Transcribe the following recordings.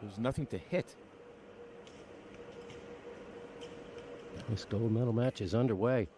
There's nothing to hit. This gold medal match is underway.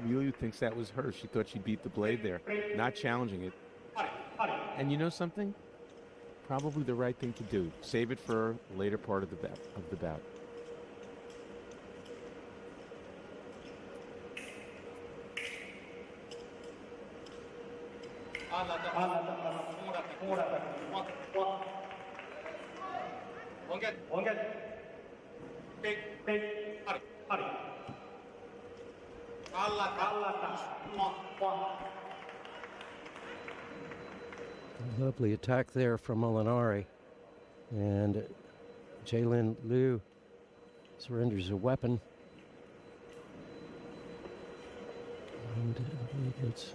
Liu thinks that was her. She thought she beat the blade there, not challenging it. And you know something? Probably the right thing to do. Save it for a later part of the bout. Lovely attack there from Molinari. And Wuxi-Liu surrenders a weapon. And I believe it's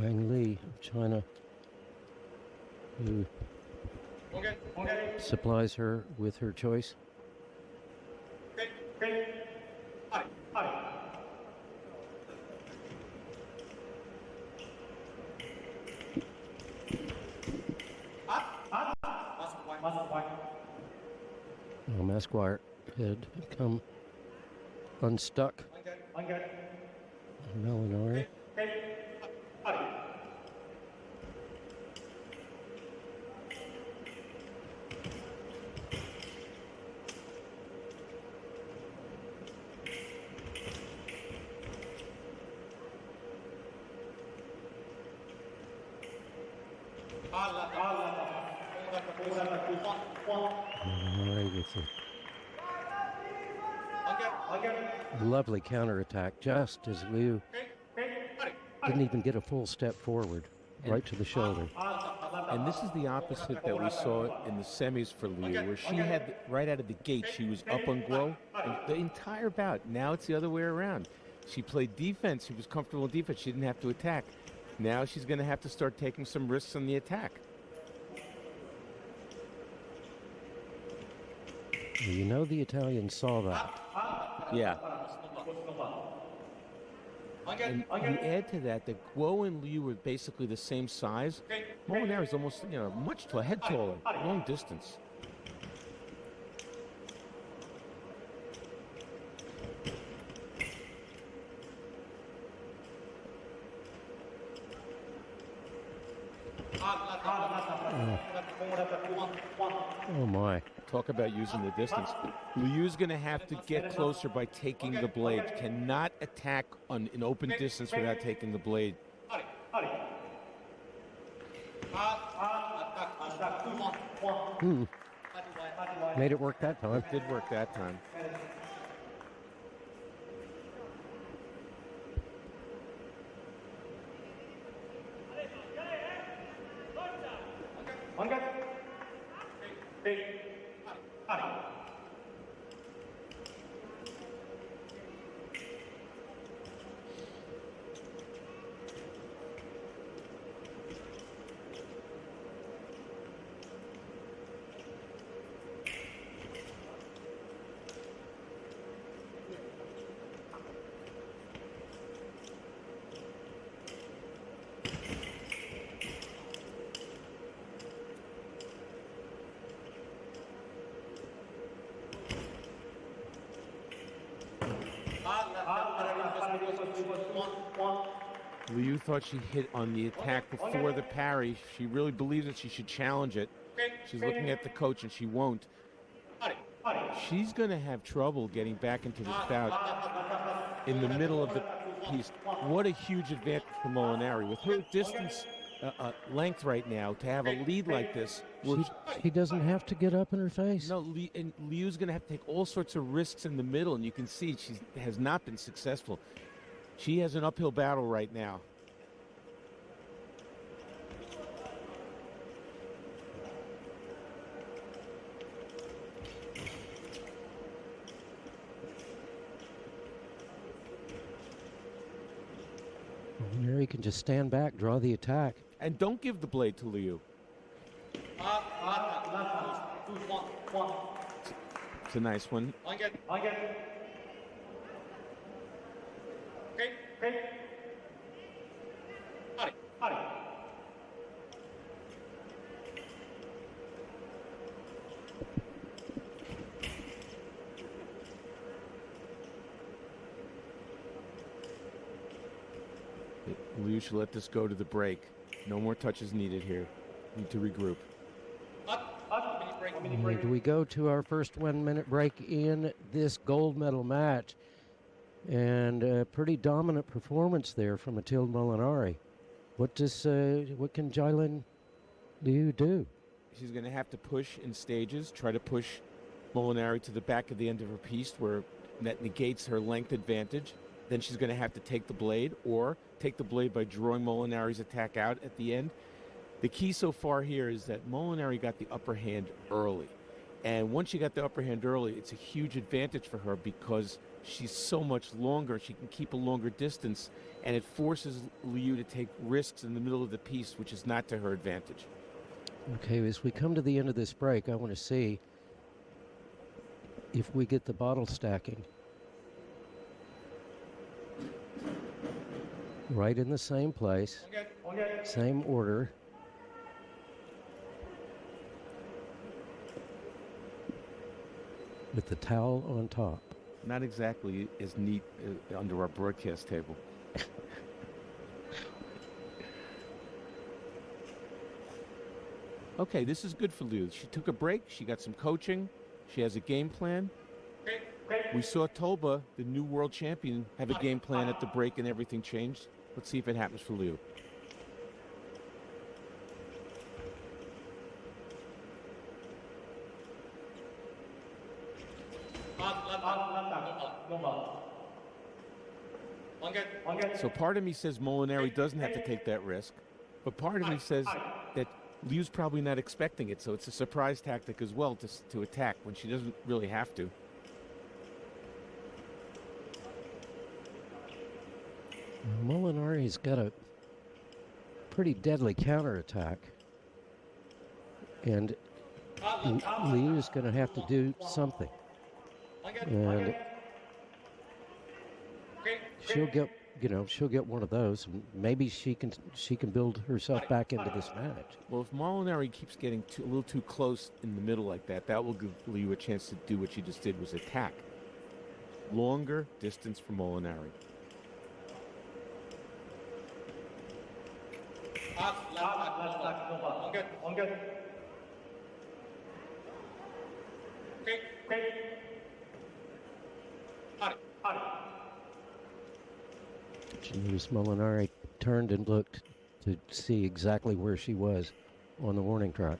Wang Li of China, who supplies her with her choice. Masquire had come unstuck. Molinari. Molinari with a lovely counterattack, just as Liu didn't even get a full step forward, right to the shoulder. And this is the opposite that we saw in the semis for Liu, where she had, right out of the gate, she was up on Guo the entire bout. Now it's the other way around. She played defense. She was comfortable in defense. She didn't have to attack. Now she's going to have to start taking some risks on the attack. You know the Italians saw that. Yeah. And you add to that Guo and Liu were basically the same size. Molinari is almost, much taller, head taller, long distance. Oh my. Talk about using the distance. Liu's going to have to get closer by taking the blade. Cannot attack on an open distance without taking the blade. Made it work that time. It did work that time. Liu thought she hit on the attack before the parry. She really believes that she should challenge it. She's looking at the coach and she won't. She's going to have trouble getting back into this bout in the middle of the piece. What a huge advantage for Molinari. With her distance length right now, to have a lead like this. He doesn't have to get up in her face. No, and Liu's going to have to take all sorts of risks in the middle, and you can see she has not been successful. She has an uphill battle right now. can just stand back, draw the attack. And don't give the blade to Liu. It's a nice one. Liu should let this go to the break. No more touches needed here. Need to regroup. And we go to our first 1 minute break in this gold medal match. And a pretty dominant performance there from Mathilde Molinari. What can Jilin Liu do? She's going to have to push in stages, try to push Molinari to the back of the end of her piece where that negates her length advantage. Then she's going to have to take the blade or take the blade by drawing Molinari's attack out at the end. The key so far here is that Molinari got the upper hand early. And once she got the upper hand early, it's a huge advantage for her because she's so much longer. She can keep a longer distance, and it forces Liu to take risks in the middle of the piece, which is not to her advantage. Okay, as we come to the end of this break, I want to see if we get the bottle stacking right in the same place, same order. With the towel on top. Not exactly as neat under our broadcast table. Okay, this is good for Liu. She took a break. She got some coaching. She has a game plan. We saw Toba, the new world champion, have a game plan at the break and everything changed. Let's see if it happens for Liu. So part of me says Molinari doesn't have to take that risk, but part of me says that Liu's probably not expecting it, so it's a surprise tactic as well to attack when she doesn't really have to. Molinari's got a pretty deadly counterattack, and Liu's going to have to do something. And she'll get one of those. And maybe she can build herself back into this match. Well, if Molinari keeps getting a little too close in the middle like that, that will give Liu a chance to do what she just did, was attack. Longer distance for Molinari. Molinari turned and looked to see exactly where she was on the warning track.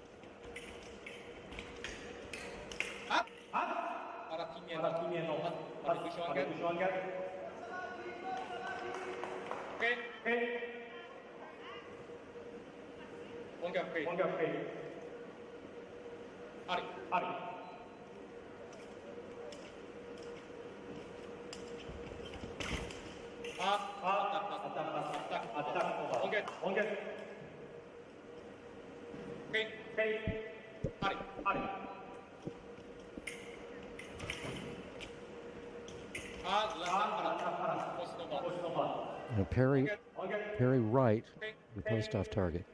Now Perry right, the post-off target.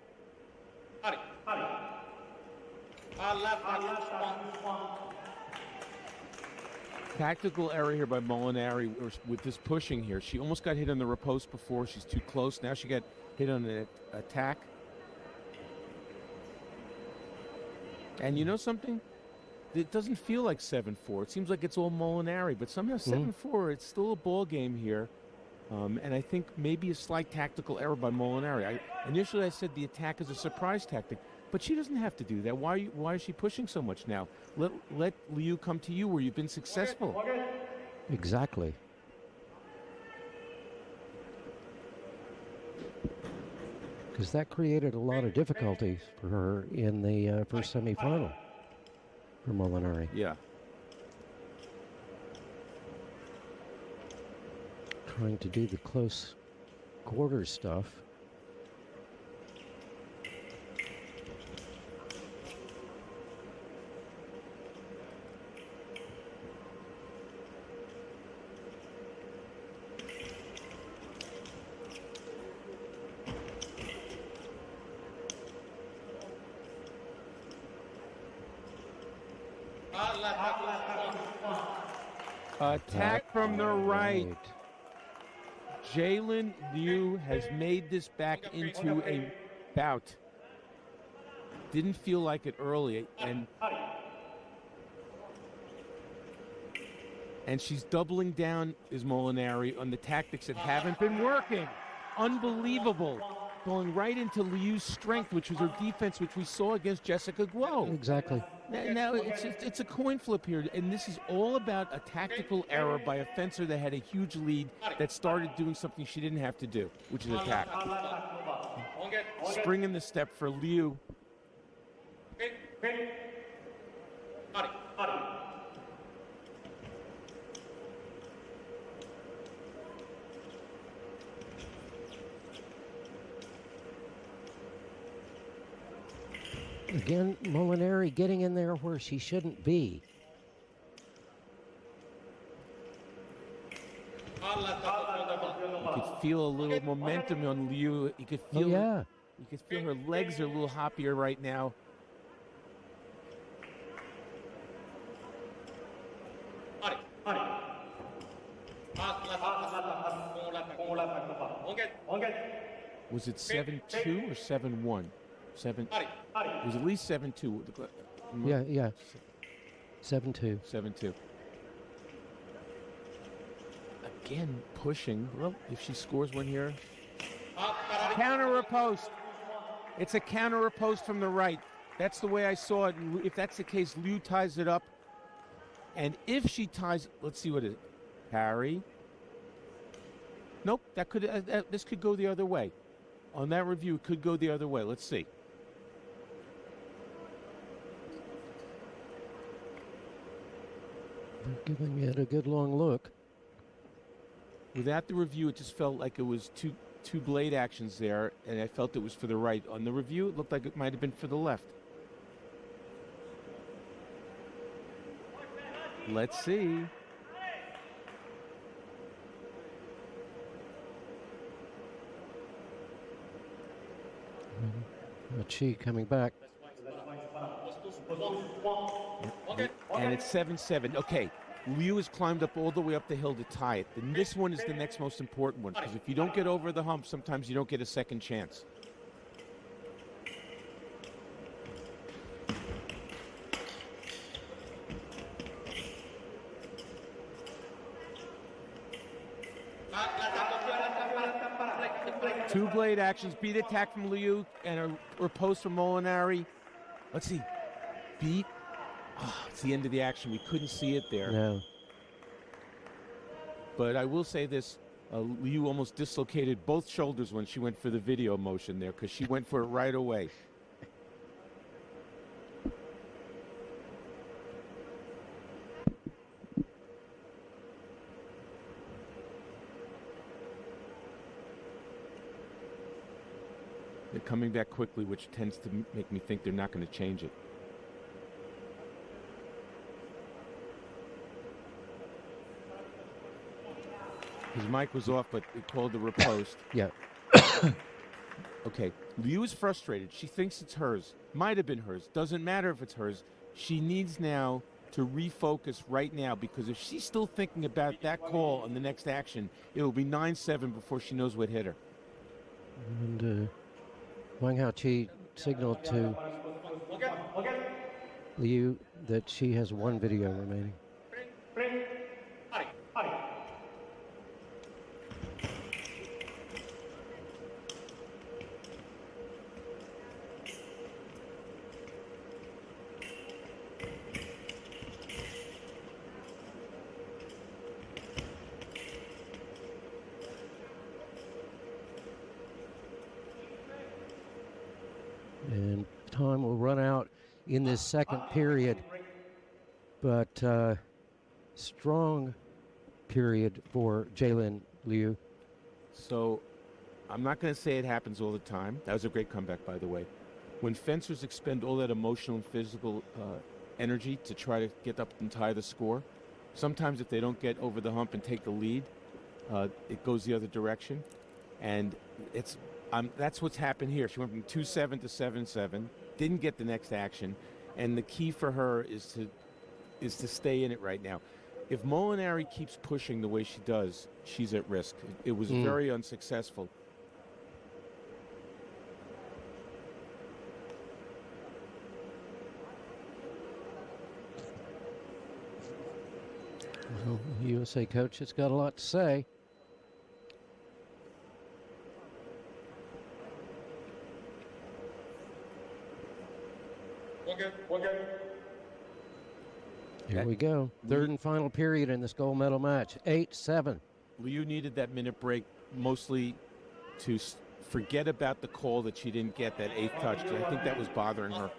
Tactical error here by Molinari with this pushing here. She almost got hit on the riposte before. She's too close. Now she got hit on the attack. And you know something? It doesn't feel like 7-4. It seems like it's all Molinari, but somehow 7-4, it's still a ball game here. And I think maybe a slight tactical error by Molinari. Initially I said the attack is a surprise tactic, but she doesn't have to do that. Why is she pushing so much now? Let Liu come to you where you've been successful. Exactly. Because that created a lot of difficulties for her in the first semifinal for Molinari. Yeah. Trying to do the close quarter stuff Attack from the right. Jalen Liu has made this back into a bout. Didn't feel like it early, and she's doubling down, is Molinari, on the tactics that haven't been working. Unbelievable. Going right into Liu's strength, which was her defense, which we saw against Jessica Guo. Exactly. Now it's a coin flip here, and this is all about a tactical error by a fencer that had a huge lead that started doing something she didn't have to do, which is attack. Spring in the step for Liu. Again, Molinari getting in there where she shouldn't be. You could feel a little momentum on Liu. You could feel, yeah. You could feel her legs are a little hoppier right now. Was it 7-2 or 7-1? It was at least 7-2. Yeah. 7-2. 7-2. Again, pushing. Well, if she scores one here. Counter riposte. It's a counter riposte from the right. That's the way I saw it. If that's the case, Liu ties it up. And if she ties, let's see what it is. Parry. Nope, that could this could go the other way. On that review, it could go the other way. Let's see. They're giving it a good long look. Without the review, it just felt like it was two blade actions there, and I felt it was for the right. On the review, it looked like it might have been for the left. Let's see. Chi coming back. And it's 7-7. Okay, Liu has climbed up all the way up the hill to tie it. And this one is the next most important one, because if you don't get over the hump, sometimes you don't get a second chance. Two blade actions, beat attack from Liu and a riposte from Molinari. Let's see. Beat. Oh, it's the end of the action. We couldn't see it there. No. But I will say this. Liu almost dislocated both shoulders when she went for the video motion there, because she went for it right away. They're coming back quickly, which tends to make me think they're not going to change it. His mic was off, but it called the riposte. Yeah. Okay, Liu is frustrated. She thinks it's hers. Might have been hers. Doesn't matter if it's hers. She needs now to refocus right now, because if she's still thinking about that call on the next action, it will be 9-7 before she knows what hit her. And Wang Haoqi signaled to Liu that she has one video remaining. And time will run out in this second period, but strong period for Jalen Liu. So I'm not going to say it happens all the time. That was a great comeback, by the way. When fencers expend all that emotional and physical energy to try to get up and tie the score, sometimes if they don't get over the hump and take the lead, it goes the other direction. And that's what's happened here. She went from 2-7 to 7-7, didn't get the next action. And the key for her is to is to stay in it right now. If Molinari keeps pushing the way she does, she's at risk. It was very unsuccessful. Well, USA coach has got a lot to say. Here we go. Third and final period in this gold medal match. 8-7. Liu needed that minute break mostly to forget about the call that she didn't get that 8th touch. I think that was bothering her.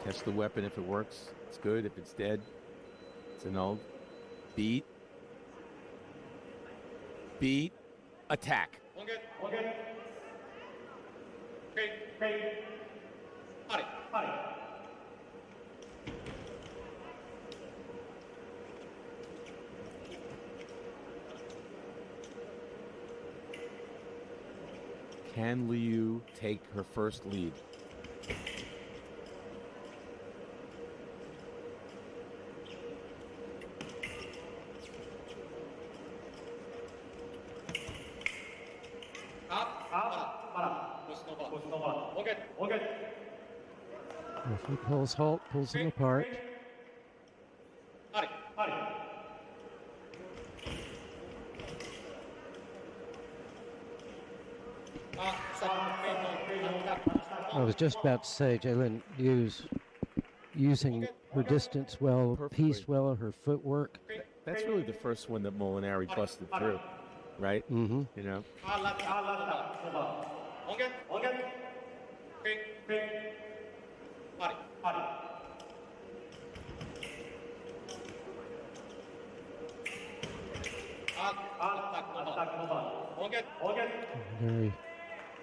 Test the weapon. If it works, it's good. If it's dead, it's annulled. Beat. Beat. Attack. Can Liu take her first lead? Referee calls halt, pulls them apart. I was just about to say, Jalen Liu's using her distance well, piece well, her footwork. That's really the first one that Molinari busted through, right? Mm-hmm. You know?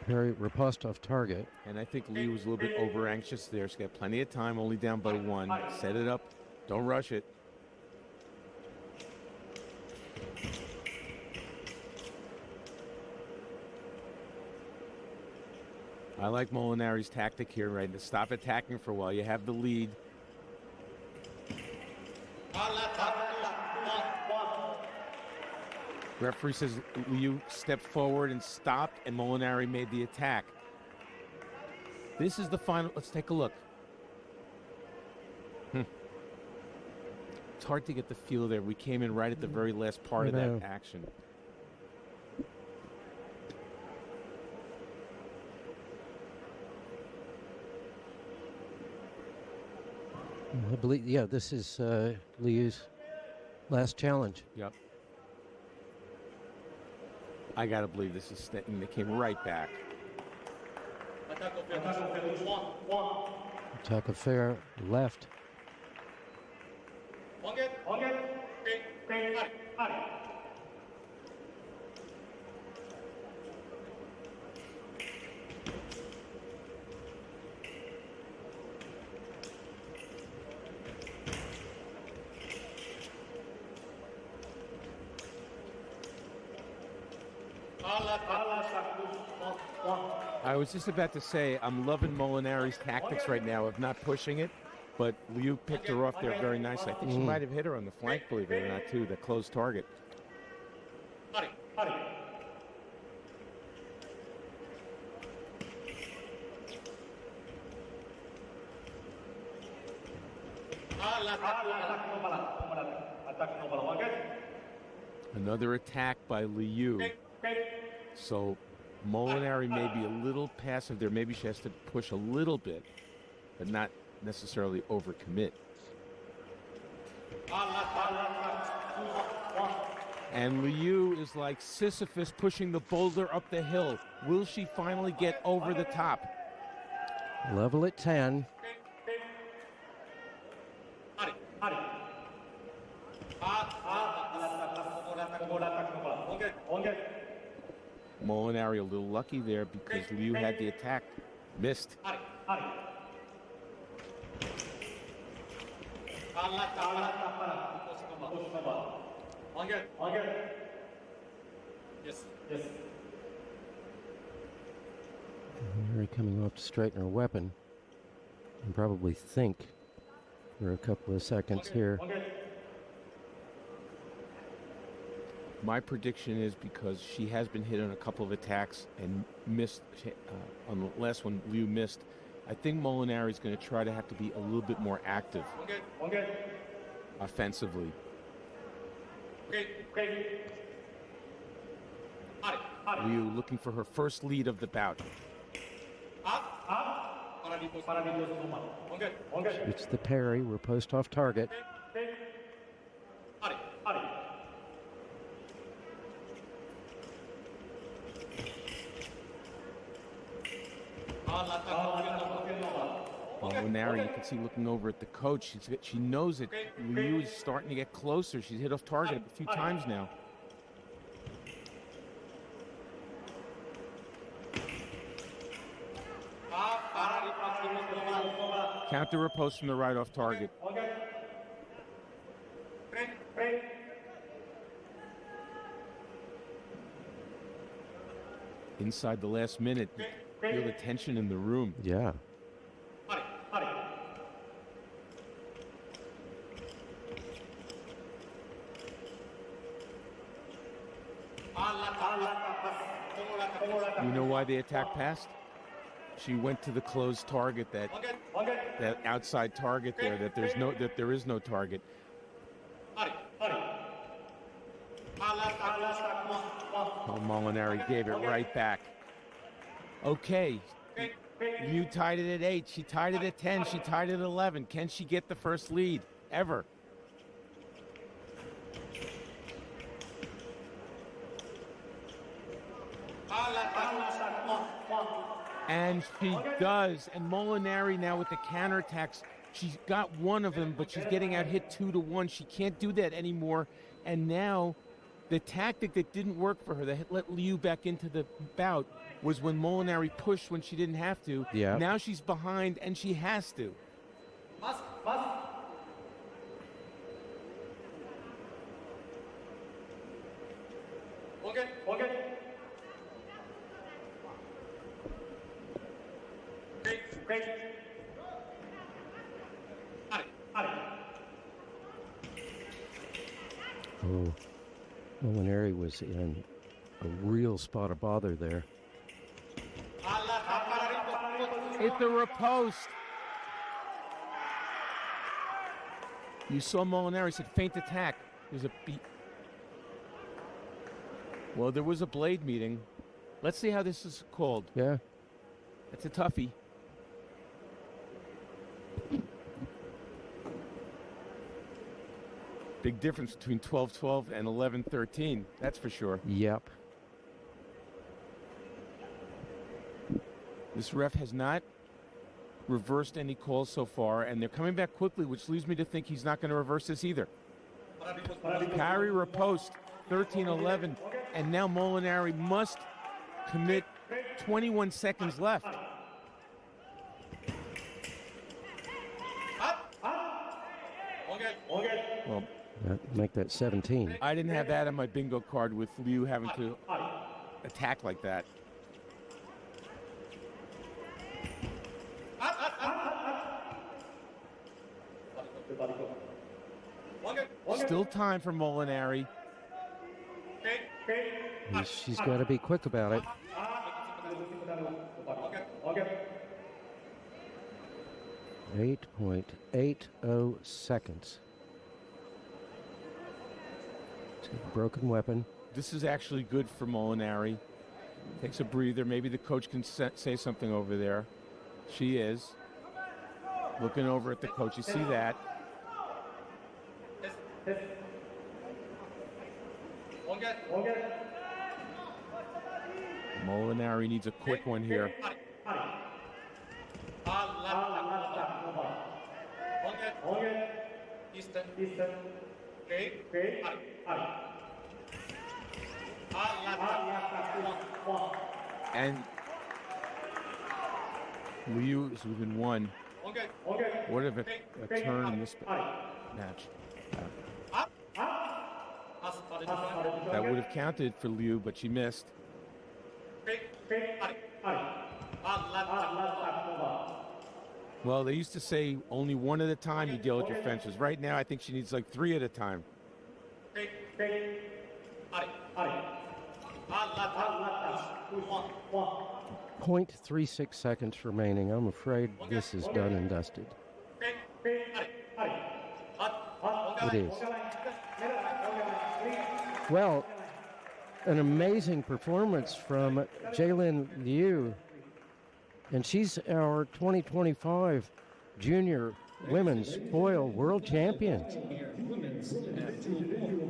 Very riposte off target. And I think Lee was a little bit over anxious there. She's got plenty of time, only down by 1. Set it up. Don't rush it. I like Molinari's tactic here, right? To stop attacking for a while. You have the lead. Referee says Liu stepped forward and stopped, and Molinari made the attack. This is the final. Let's take a look. It's hard to get the feel there. We came in right at the very last part of that action. I believe, yeah, this is Liu's last challenge. Yep. I gotta believe this is Stanton. They came right back. Attack of fair left. I was just about to say, I'm loving Molinari's tactics right now of not pushing it, but Liu picked her off there very nicely. I think she might have hit her on the flank, believe it or not, too, the close target. Another attack by Liu. So Molinari may be a little passive there. Maybe she has to push a little bit, but not necessarily overcommit. And Liu is like Sisyphus pushing the boulder up the hill. Will she finally get over the top? Level at 10. Molinari a little lucky there because Liu had the attack. Missed. Molinari coming off to straighten her weapon. And probably think for a couple of seconds here. My prediction is because she has been hit on a couple of attacks and missed on the last one, Liu missed. I think Molinari is going to try to have to be a little bit more active offensively. Liu looking for her first lead of the bout. It's the parry. We're post off target. Molinari, you can see looking over at the coach. She knows that Liu is starting to get closer. She's hit off target a few times now. Counter riposte from the right off target. Inside the last minute, feel the tension in the room. Yeah. You know why the attack passed? She went to the closed target, that outside target there, that there is no target. Oh, Molinari gave it right back. Okay, Liu tied it at 8. She tied it at 10. She tied it at 11. Can she get the first lead ever? And she does. And Molinari now with the counterattacks, she's got one of them, but she's getting out hit 2-1. She can't do that anymore. And now the tactic that didn't work for her, that let Liu back into the bout, was when Molinari pushed when she didn't have to. Yeah. Now she's behind and she has to. Oh, Molinari was in a real spot of bother there. It's a riposte. You saw Molinari said feint attack. There's a beat. Well, there was a blade meeting. Let's see how this is called. Yeah. That's a toughie. Big difference between 12-12 and 11-13. That's for sure. Yep. This ref has not reversed any calls so far, and they're coming back quickly, which leads me to think he's not going to reverse this either. Parry riposte, 13-11, and now Molinari must commit 21 seconds left. Well, Make that 17. I didn't have that on my bingo card with Liu having to attack like that. Still time for Molinari. She's got to be quick about it. 8.80 seconds. Broken weapon. This is actually good for Molinari. Takes a breather. Maybe the coach can say something over there. She is. Looking over at the coach. You see that. Molinari needs a quick one here. And Liu is within one. What of a turn in this match? That would have counted for Liu, but she missed. Well, they used to say only one at a time you deal with your fences. Right now, I think she needs like 3 at a time. 0.36 seconds remaining. I'm afraid this is done and dusted. It is. Well, an amazing performance from Jaylin Liu, and she's our 2025 Junior Women's Foil World Champion.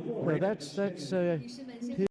Well, that's